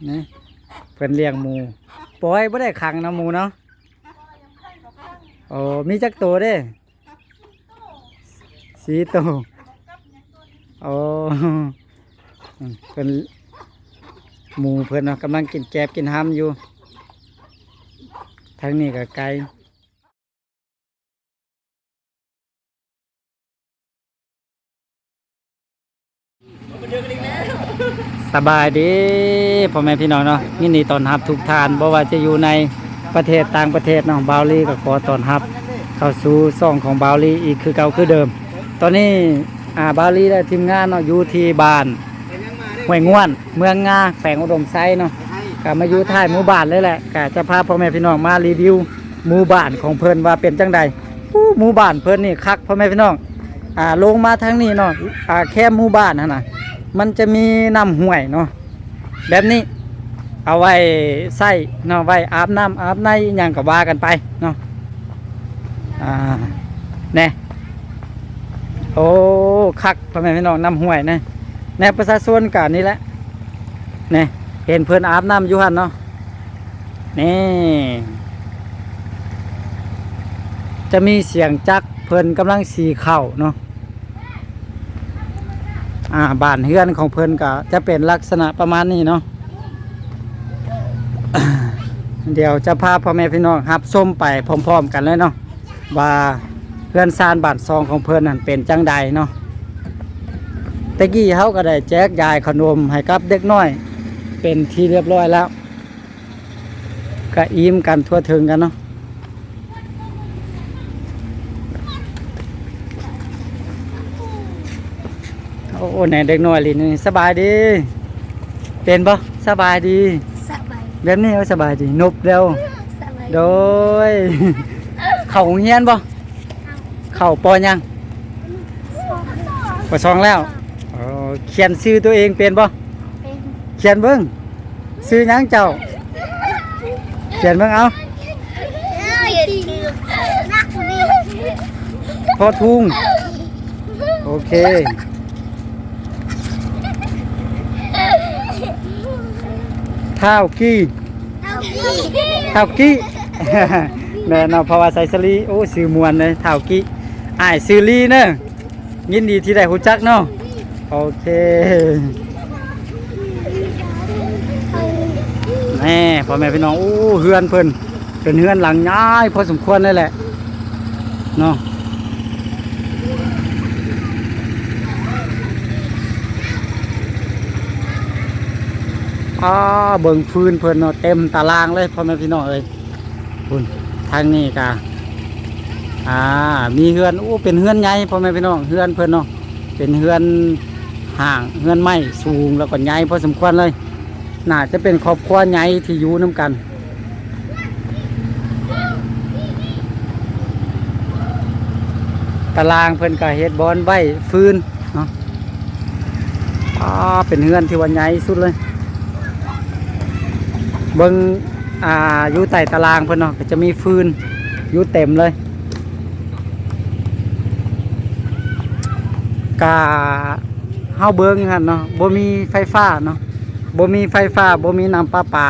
นี่เพิ่นเลี้ยงหมูปล่อยบ่ได้ขังนะหมูเนาะโอ้มีจักตัวเด้สีตัวโอ้เพิ่นหมูเพิ่นเนาะกำลังกินแกบกินห้ำอยู่ทางนี้ก็ไกลสบายดีพ่อแม่พี่น้องเนาะยินดีต้อนรับทุกท่านบ่ว่าจะอยู่ในประเทศต่างประเทศเนาะบาวลีก็ขอต้อนรับเข้าสู่ช่องของบาวลีอีกคือเก่าคือเดิมตอนนี้บาวลีและทีมงานเนาะอยู่ที่บ้านห้วยง่วนเมืองงาแขวงอุดมไซเนาะก็มาอยู่ท้ายหมู่บ้านเลยแหละก็จะพาพ่อแม่พี่น้องมารีวิวหมู่บ้านของเพิ่นว่าเป็นจังใดหมู่บ้านเพิ่นนี่คักพ่อแม่พี่น้องลงมาทางนี้เนาะแค่หมู่บ้านนั่นน่ะมันจะมีน้ำห้วยเนาะแบบนี้เอาไว้ใส่เนาะไว้อาบน้ำอาบในอย่างกับว่ากันไปเนาะแน่โอ้คักพ่อแม่พี่น้องน้ำห้วยนะแน่ประชาชนกันนี่แหละแน่เห็นเพื่อนอาบน้ำอยู่หันเนาะนี่จะมีเสียงจักเพื่อนกำลังสีเข่าเนาะบ้านเฮือนของเพื่อนก็จะเป็นลักษณะประมาณนี้เนาะ เดี๋ยวจะพาพ่อแม่พี่น้องรับส้มไปพร้อมๆกันเลยเนาะว่าเพื่อนซานบ้านซองของเพื่อนนั่นเป็นจังใดเนาะตะกี้เขาก็ได้แจกยายขนมให้กับเด็กน้อยเป็นที่เรียบร้อยแล้วก็อิ่มกันทั่วถึงกันเนาะโอ้ไหนเด็กน้อยลินนี่สบายดีเป็นปะสบายดีสบายแบบนี้สบายดีนบเร็วโดย เข่าเฮียนปะเข่าปอยังปอซองแล้วเขียนชื่อตัวเองเป็นปะเขียนเบิ้งซื้อยังเจ้าเขียนเบิ้งเอาพอทุ่งโอเคเท้ากี้เท้ากี้ แม่นอเพราะว่าใส่สลีโอ้ซื้อมวนเลยเท้ากี้ซื้อลีเนอะยินดีที่ได้หูจักเนาะโอเคแม่พ่อแม่พี่น้องโอ้เฮือนเพิ่นเป็นเฮือนหลังย้ายพอสมควรเลยแหละเนาะเบิ่งฟืนเพิ่นเนาะเต็มตารางเลยพ่อแม่พี่น้องเอ้ยคุณทางนี้กะมีเฮือนโอ้เป็นเฮือนใหญ่พ่อแม่พี่น้องเฮือนเพิ่นเนาะเป็นเฮือนห่างเฮือนไม้สูงแล้วก็ใหญ่พอสมควรเลยน่าจะเป็นครอบครัวใหญ่ที่อยู่น้ำกันตารางเพิ่นก็เฮ็ดบอนใบฟืนเนาะเป็นเฮือนที่ว่าใหญ่สุดเลยเบิ่งอยู่ใต้ตารางเพิ่นเนาะก็จะมีฟืนอยู่เต็มเลยกะเฮาเบิ่งหั่นเนาะบ่มีไฟฟ้าเนาะบ่มีไฟฟ้าบ่มีน้ำประปา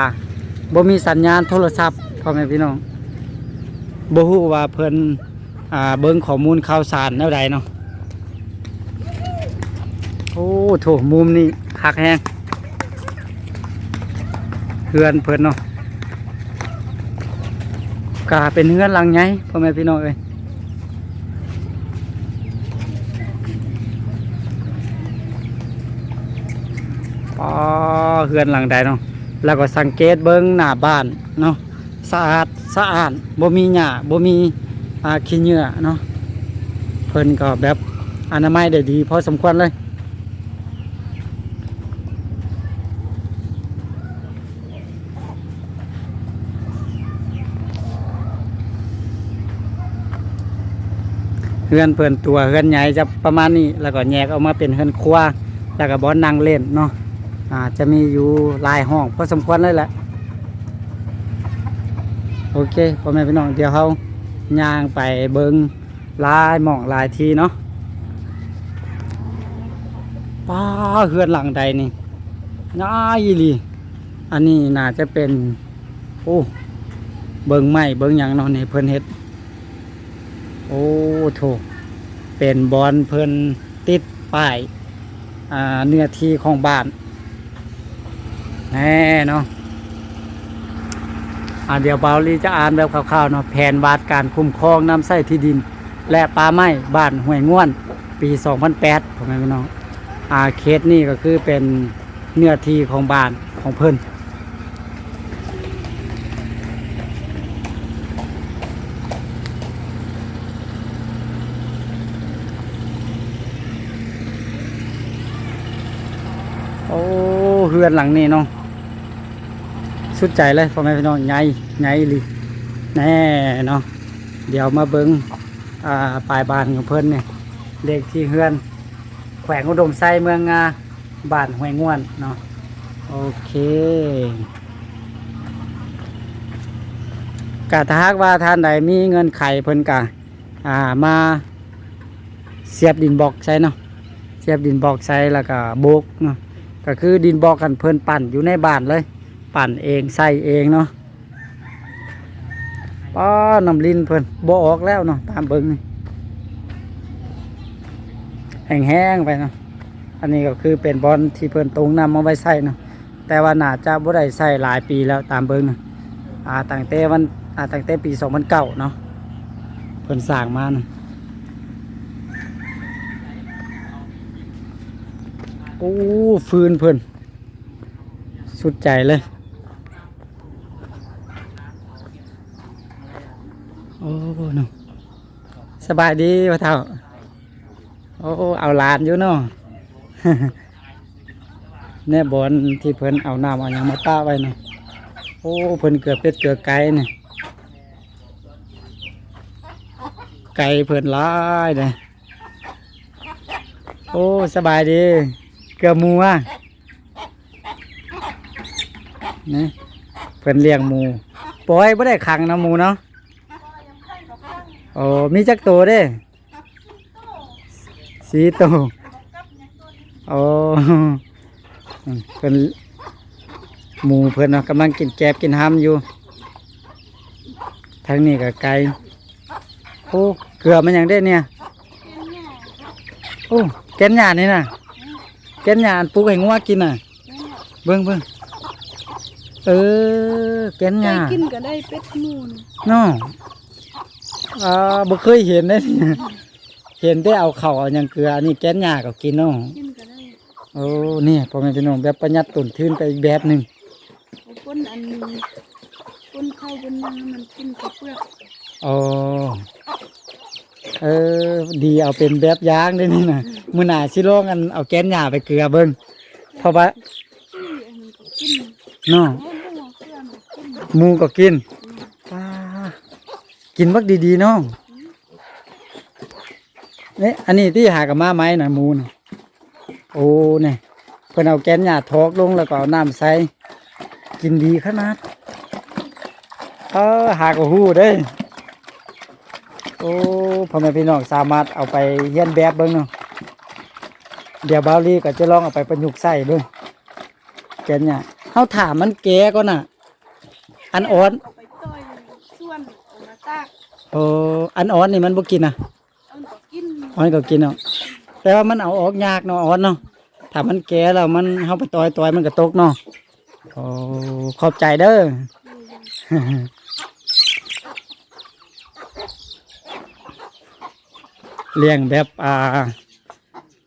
บ่มีสัญญาณโทรศัพท์พ่อแม่พี่น้องบ่ฮู้ว่าเพิ่นเบิ่งข้อมูลข่าวสารแนวใดเนาะโอ้โถมุมนี้คักแฮงเฮือนเพิ่นเนาะกะเป็นเฮือนหลังใหญ่พ่อแม่พี่น้องเอ้ยเฮือนหลังใดเนาะแล้วก็สังเกตเบิ่งหน้าบ้านเนาะสะอาดสะอาดบ่มีหญ้าบ่มีขี้เหงื่อเนาะเพิ่นก็แบบอนามัยได้ดีพอสมควรเลยเฮือนเพิ่นตัวเฮือนใหญ่จะประมาณนี้แล้วก็แยกออกมาเป็นเฮือนครัวแล้วก็บ่อนนั่งเล่นเนาะจะมีอยู่หลายห้องพอสมควรเลยแหละโอเคพ่อแม่พี่น้องเดี๋ยวเขาย่างไปเบิงหลายหม่องหลายทีเนาะเฮือนหลังใดนี่ง่ายอีหลี อันนี้น่าจะเป็นโอ้เบิ่งไม้เบิ่งหยังเนาะนี่เพิ่นเฮ็ดโอ้โถเป็นบอนเพิ่นติดป้ายเนื้อที่ของบ้านแน่เนาะเดี๋ยวเบาลีจะอ่านแบบคร่าวๆเนาะแผนวาดการคุ้มครองน้ำใส้ที่ดิน และป่าไม้บ้านห้วยง่วนปี 2008ผมพี่น้องเคสนี่ก็คือเป็นเนื้อที่ของบ้านของเพิ่นโอ้เฮือนหลังนี้เนาะสุดใจเลยพ่อแม่พี่น้องใหญ่ลิแน่เนาะเดี๋ยวมาเบิ้งปลายบ้านของเพิ่นเนี่ยเลขที่เฮือนแขวงอุดมไซเมืองบ้านห้วยง่วนเนาะโอเคกะถ้าหากว่าท่านใดมีเงินไขเพิ่นกะมาเสียบดินบล็อกใช้เนาะเสียบดินบล็อกใช้แล้วก็โบกเนาะก็คือดินบล็อกกันเพิ่นปั่นอยู่ในบ้านเลยปั่นเองใส่เองเนาะป้าน้ำลินเพิ่นบ่ออกแล้วเนาะตามเบิ่งนี่แห้งๆไปเนาะอันนี้ก็คือเป็นบอลที่เพิ่นตรงนำมาไว้ใส่เนาะแต่ว่าน่าจะบ่ได้ใส่หลายปีแล้วตามเบิ่งเนาะตั้งแต่ปี2009เนาะเพิ่นสร้างมานะโอ้ฟืนเพิ่นสุดใจเลยโอ้เนาะสบายดีพ่อเฒ่าโอ้เอาหลานอยู่เนาะ เนี่ยบอนที่เพิ่นเอาน้ำเอาหยังมาป้าไว้เนาะโอ้เพิ่นเกือบเป็ดเกือบไก่เนี่ยไก่เพิ่นหลายเลยโอ้สบายดีเกือบหมูนี่เพิ่นเลี้ยงหมูปล่อยบ่ได้ขังนะหมูเนาะโอ้มีจักตัวเด้4 ตัวโอ้เพิ่นหมูเพิ่นกำลังกินแกบกินห้ำอยู่ทางนี้ก็ไก่โอ้เกลือมันยังได้เนี่ยโอ้แกนหญ้านี่น่ะแกนหญ้าอันปลูกให้งัวกินน่ะเบิ่งแกนหญ้ากินก็ได้เป็ดมูนเนาะบ่เคยเห็นเลยเห็นได้เอาเข้าเอาหยังเกลืออันนี้แกนหญ้าก็กินเนาะกินก็ได้โอ้นี่พ่อแม่พี่น้องแบบประหยัดต้นทุนไปอีกแบบหนึ่งก้นอันนี้ก้นเข้าก้นยังมันกินกับเปลือกอ๋อดีเอาเป็นแบบอย่างได้นี่นะมื้อหน้าสิลองอันเอาแกนหญ้าไปเกลือเบิ่งเพราะว่าเนาะหมูก็กินกินบักดีๆเนาะนี่อันนี้ที่หากับมาไม้น่ะหมูน่ะโอ้เนี่ยเพิ่นเอาแกนหญ้าทอกลงแล้วก็เอาน้ำใส่กินดีขนาดหากหูเด้โอ้พ่อแม่พี่น้องสามารถเอาไปเฮียนแบบเบิ่งเนาะเดี๋ยวบาวลีก็จะลองเอาไปประยุกต์ใส่เบิ่งแกนหญ้าเฮาถามมันแก่ก่อนน่ะอันอ่อนเอาไปต้อยส่วนเอามาตากอันอ่อนนี่มันบ่กินน่ะอ่อนก็กินเนาะแต่ว่ามันเอาออกยากเนาะอ่อนเนาะถ้ามันแก่แล้วมันเฮาไปต้อยมันก็ตกเนาะโอ้ขอบใจเด้อ เลี้ยงแบบ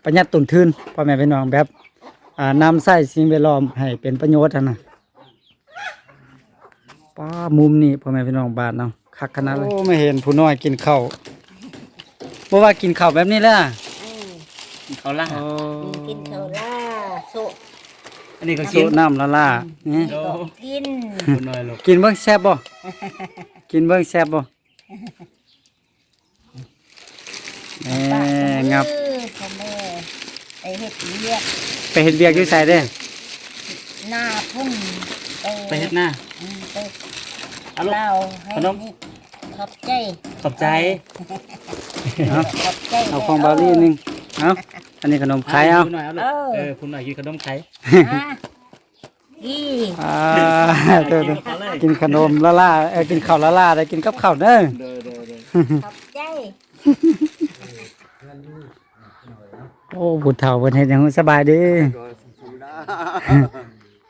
ประหยัดต้นทุนพ่อแม่พี่น้องแบบนำใส่สิ่งแวดล้อมให้เป็นประโยชน์นะป้ามุมนี้พ่อแม่พี่น้องบ้านเนาะคักขนาดเลยโอ้ไม่เห็นผู้น้อยกินข้าวบ่ว่ากินข้าวแบบนี้แหละกินข้าวล่ากินข้าวล่าโซอันนี้ก็กินน้ำล่านี่กินกินเบิ่งแซ่บบ่กินเบิ่งแซ่บบ่งับไปเฮ็ดเวียกอยู่ไสเด้หน้าพุ่งไปเฮ็ดหน้าเอาลูกขนมขอบใจเอาของบาวลี่นึงเอาอันนี้ขนมไข่เอาคุณหน่อยกินขนมไข่ กี้ อ่าเด้อๆกินขนมละล่ากินข้าวละล่าได้กินกับข้าวเด้อ เด้อ ขอบใจ โอ้บุญเฒ่าเพิ่นเฮ็ดหยังสบายเดี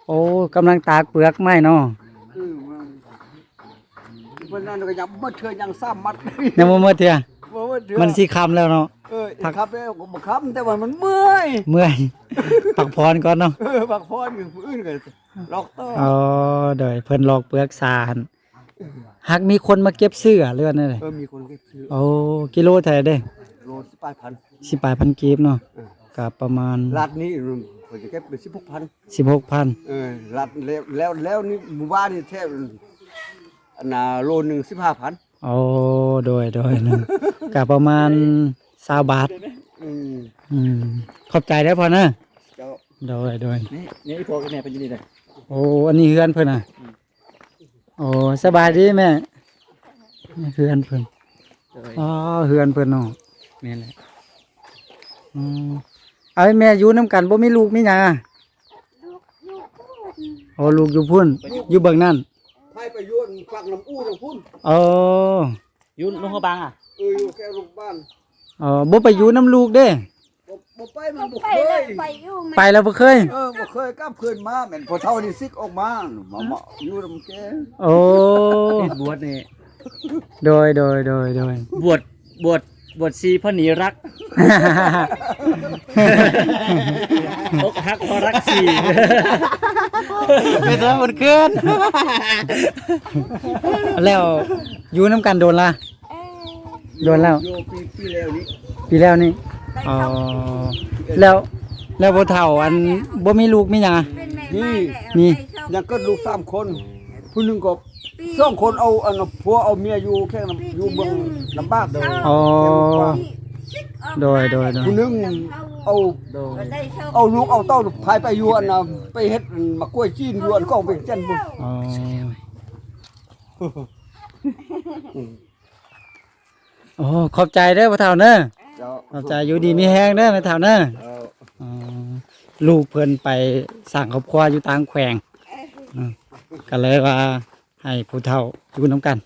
โอ้กำลังตากเปลือกไม้เนาะ วันนั้นก็ยังบ่เทื่อยังซ้ำมัด ยังบ่หมดเทื่อ บ่เทื่อ มันสิค่ำแล้วเนาะ พักครับแล้วก็บ่ค้ำแต่ว่ามันเมื่อย เมื่อย พักผ่อนก่อนเนาะ พักผ่อนอยู่ผู้อื่นก็ลอกต่อ อ๋อเดี๋ยวเพิ่นลอกเปลือกสาหั่นหากมีคนมาเก็บเสื้อเรือนนั่นแหละ มีคนเก็บซื้อ โอ้กิโลเท่าไหร่เด้ โล18,000 18,000กีบเนาะก็ประมาณ ลัดนี้ข่อยจะเก็บไป16,000 16,000 ลัดแล้วนี่หมู่บ้านนี่แทบอันน่ะโลนึง15,000 โอ้โดยนึงก็ประมาณ20บาท อืม อืมขอบใจเด้อพ่อนะ เจ้า โดย นี่พวกเนี่ยเป็นยังไงเลย โอ้อันนี้เฮือนเพิ่นน่ะโอ้สบายดีแม่นี่เฮือนเพิ่นอ๋อเฮือนเพิ่นเนาะ แม่นแหละ อืมเอาให้แม่อยู่นํกันบ่มีลูกมีหยังอะ ลูกพูด โอ้ลูกอยู่พุ่นอยู่เบิ่งนั่น ให้ไปยวนฟักน้ำอู้น้ำพุ่น อ๋อ อยุ่นลงเขาบางอ่ะ อยู่แค่โรงพยาบาล อ๋อบ่ไปอยู่น้ำลูกเด้ บ่ไปมันบ่ ไป เค แล้ว ย ไปอยู่ ไปแล้วบ่เคย บ่เคยกลับคืนมาแม่นพอเท่านี้ซิกออกมามาอยู่นำแก โอ้ เฮ็ดบวชนี่ โดย บวชซีเพราะหนีรักอกหักเพราะรักซี ไปเถอะมันเกินแล้วอยู่น้ำกันโดนละ เออ โดนแล้ว อยู่ปีแล้วนี้ ปีแล้วนี่อ๋อแล้วบ่เฒ่าอันบ่มีลูกมีหยังอะ เป็นแม่ นี่ มี ยังเกิดลูก3คนผู้หนึงก็2คนเอาอันผัวเอาเมียอยู่แค่อยู่เมืองลำบากเด้อ อ๋อโดย ผู้หนึงเอา เอาลูกเอาเต้าพายไปอยู่อันน่ะไปเฮ็ดมะกล้วยจีนอยู่อันก็ไปเจ้นบุญ อ๋อโอ้ขอบใจเด้อพ่อเฒ่าเด้อ เจ้า ขอบใจอยู่ดีมีแฮงเด้อแม่เฒ่าเด้อ อ๋อลูกเพิ่นไปสร้างครอบครัวอยู่ต่างแขวงก็เลยว่าให้ผู้เฒ่าอยู่น้ำกัน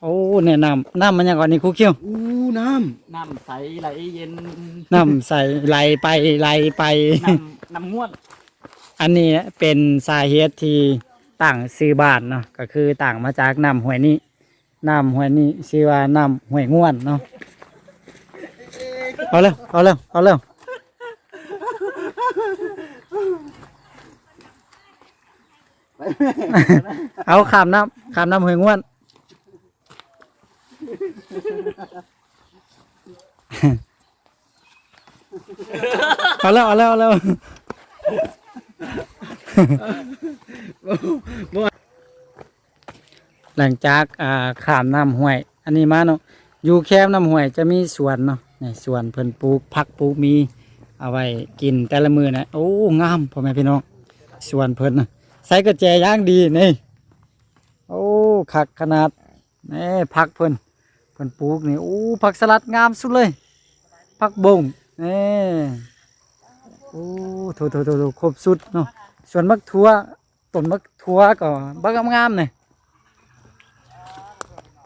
โอ้แนะนำน้ำมันยังก่อนนี่ครูเขียว อู้น้ น้ำใสไหลเย็น น้ำใส่ไหลไป น้ำง่วน อันนี้เป็นสาเหตุที่ต่างซื้อบ้านเนาะก็คือต่างมาจากน้ำห้วยนี้น้ำห้วยนี้ชื่อว่าน้ำห้วยง่วนเนาะเอาเร็วเอาขามน้ำห้วยง่วน เอาแล้วหลังจากข้ามน้ำห้วย อันนี้มาเนาะอยู่แคมน้ำห้วยจะมีสวนเนาะนี่สวนเพิ่นปลูกผักปลูกมีเอาไว้กินแต่ละมื้อนะโอ้งามพ่อแม่พี่น้องสวนเพิ่นน่ะใส่กระแจย่างดีนี่โอ้คักขนาดนี่ผักเพิ่นปลูกนี่โอ้ผักสลัดงามสุดเลยผักบงนี่โอ้โถครบสุดเนาะส่วนมักทั่วต้นมักทั่วก็บักงามๆนี่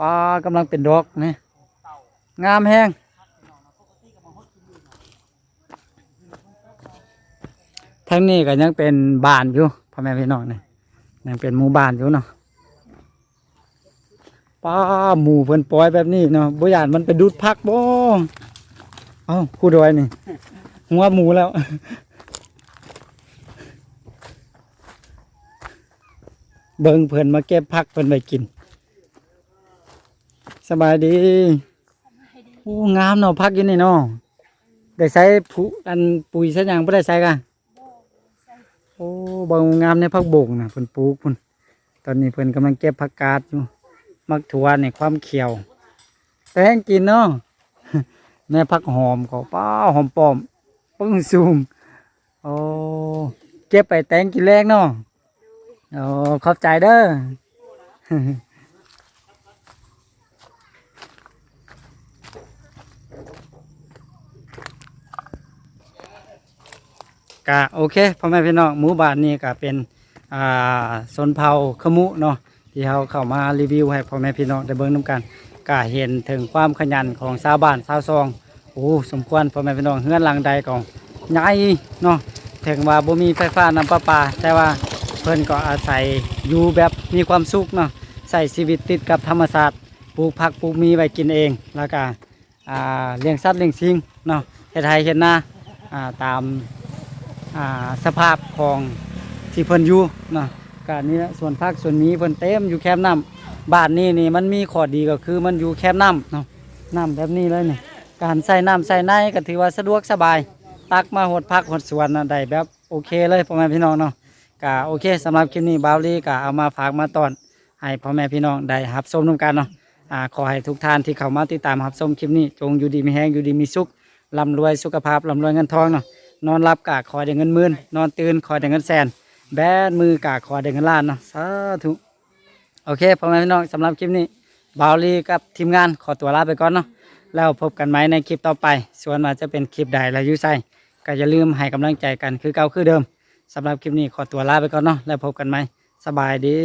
ปลากำลังเป็นดอกนี่งามแฮงทางนี้ก็ยังเป็นบ้านอยู่พ่อแม่พี่น้องนี่ยังเป็นหมู่บ้านอยู่เนาะป้าหมู่เพิ่นปล่อยแบบนี้เนาะบ่ย่านมันไปดูดผักบ่เอ้าครูดอยนี่หัวหมูแล้วเบิ่งเพิ่นมาเก็บผักเพิ่นไปกินสบายดีโอ้งามเนาะผักอยู่นี่เนาะได้ใส่ปุ๋ยใส่หยังบ่ได้ใส่กะโอ้บ่งามในผักบงน่ะเพิ่นปลูกพุ่นตอนนี้เพิ่นกำลังเก็บผักกาดอยู่มักถั่วในความเขียวแต่ให้กินเนาะ ในผักหอมก็ป้าหอมปลอมปึ้งซูมโอ้เก็บไปแต่งกินแรงเนาะโอ้ขอบใจเด้อ กะโอเคพ่อแม่พี่น้องหมู่บ้านนี้ก็เป็น สนเผาขมุเนาะที่เขาเข้ามารีวิวให้พ่อแม่พี่น้องได้เบิ่งนํกันก็เห็นถึงความขยันของชาวบ้านชาวซองโอ้สมควรพ่อแม่พี่น้องเฮือนหลังใดก็ใหญ่เนาะถึงว่าบ่มีไฟฟ้าน้ำประปาแต่ว่าเพิ่นก็อาศัยอยู่แบบมีความสุขเนาะใช้ชีวิตติดกับธรรมชาติปลูกผักปลูกมีไว้กินเองแล้วก็เลี้ยงสัตว์เลี้ยงสิ่งเนาะเฮ็ดไร่เฮ็ดนาตามสภาพของที่เพิ่นอยู่เนาะก็นี่แหละส่วนผักส่วนมีเพิ่นเต็มอยู่แคมป์น้ำบ้านนี้นี่มันมีข้อดีก็คือมันอยู่แคมป์น้ำเนาะน้ำแบบนี้เลยนี่การใส่น้ำใส่ในก็ถือว่าสะดวกสบายตักมาหดผักหดสวนน่ะได้แบบโอเคเลยพ่อแม่พี่น้องเนาะก็โอเคสำหรับคลิปนี้บาวลีก็เอามาฝากมาตอนให้พ่อแม่พี่น้องได้รับชมร่วมกันเนาะขอให้ทุกท่านที่เข้ามาติดตามรับชมคลิปนี้จงอยู่ดีมีแห้งอยู่ดีมีสุขร่ำรวยสุขภาพร่ำรวยเงินทองเนาะนอนรับกะขอได้เงินหมื่นนอนตื่นขอได้เงินแสนแบนมือกะขอได้เงินล้านเนาะสาธุโอเคพ่อแม่พี่น้องสำหรับคลิปนี้บาวลีกับทีมงานขอตัวลาไปก่อนเนาะแล้วพบกันไหมในคลิปต่อไปส่วนว่าจะเป็นคลิปใดและอยุ่ใส่ก็อย่าลืมให้กำลังใจกันคือเก่าคือเดิมสำหรับคลิปนี้ขอตัวลาไปก่อนเนาะแล้วพบกันไหมสบายดี